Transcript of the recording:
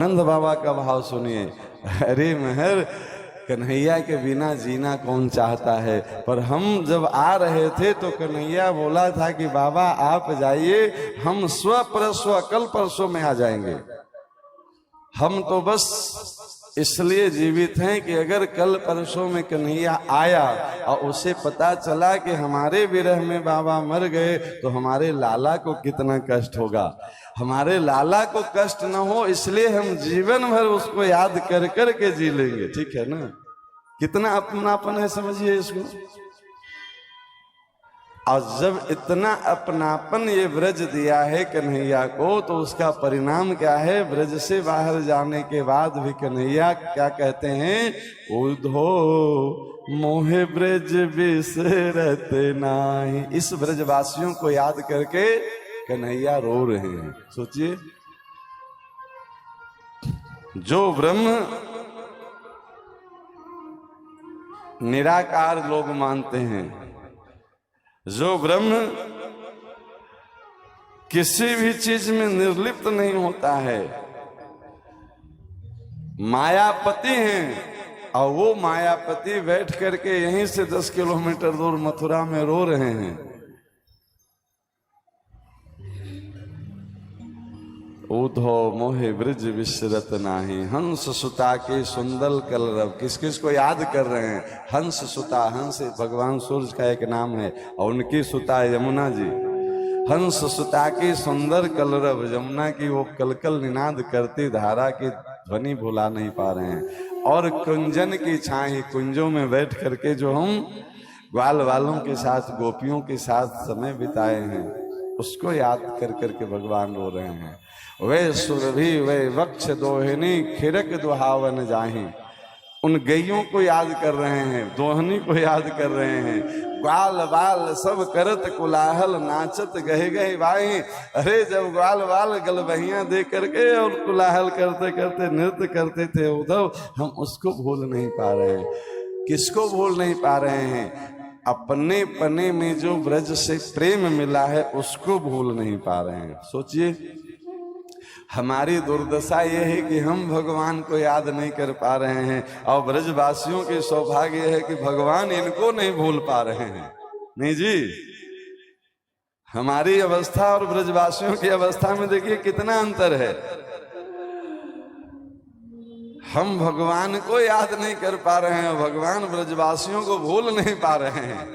आनंद बाबा का भाव सुनिए। अरे महर कन्हैया के बिना जीना कौन चाहता है। पर हम जब आ रहे थे तो कन्हैया बोला था कि बाबा आप जाइए, हम स्व परस्व कल परसों में आ जाएंगे। हम तो बस इसलिए जीवित हैं कि अगर कल परसों में कन्हैया आया और उसे पता चला कि हमारे विरह में बाबा मर गए तो हमारे लाला को कितना कष्ट होगा। हमारे लाला को कष्ट न हो इसलिए हम जीवन भर उसको याद कर कर के जी लेंगे। ठीक है ना, कितना अपनापन है, समझिए इसको। और जब इतना अपनापन ये ब्रज दिया है कन्हैया को तो उसका परिणाम क्या है। ब्रज से बाहर जाने के बाद भी कन्हैया क्या कहते हैं, उधो मोहे ब्रज बिसरत नाही। इस ब्रजवासियों को याद करके कन्हैया रो रहे हैं। सोचिए, जो ब्रह्म निराकार लोग मानते हैं, जो ब्रह्म किसी भी चीज में निर्लिप्त नहीं होता है, मायापति हैं, और वो मायापति बैठ करके यहीं से 10 किलोमीटर दूर मथुरा में रो रहे हैं। उधो मोहे ब्रज बिसरत नाही, हंस सुता के सुंदर कलरव। किस किस को याद कर रहे हैं, हंस सुता। हंस भगवान सूर्य का एक नाम है और उनकी सुता यमुना जी। हंस सुता की सुंदर कलरव, यमुना की वो कलकल निनाद करती धारा की ध्वनि भुला नहीं पा रहे हैं। और कुंजन की छाई, कुंजों में बैठ करके जो हम ग्वाल वालों के साथ गोपियों के साथ समय बिताए हैं उसको याद कर करके भगवान रो रहे हैं। वे सुरभि वे वक्ष दोहिनी खिरक दुहावन जाही। उन गैयों को याद कर रहे हैं, दोहनी को याद कर रहे हैं। ग्वाल बाल सब करत कुलाहल नाचत गहे गहे भाई। अरे जब ग्वाल बाल गलबहियां दे करके और कुलाहल करते करते नृत्य करते थे उद्धव, हम उसको भूल नहीं पा रहे हैं। किसको भूल नहीं पा रहे हैं, अपने पने में जो ब्रज से प्रेम मिला है उसको भूल नहीं पा रहे हैं। सोचिए, हमारी दुर्दशा यह है कि हम भगवान को याद नहीं कर पा रहे हैं और ब्रजवासियों के सौभाग्य है कि भगवान इनको नहीं भूल पा रहे हैं। नहीं जी, हमारी अवस्था और ब्रजवासियों की अवस्था में देखिए कितना अंतर है। हम भगवान को याद नहीं कर पा रहे हैं, भगवान ब्रजवासियों को भूल नहीं पा रहे हैं।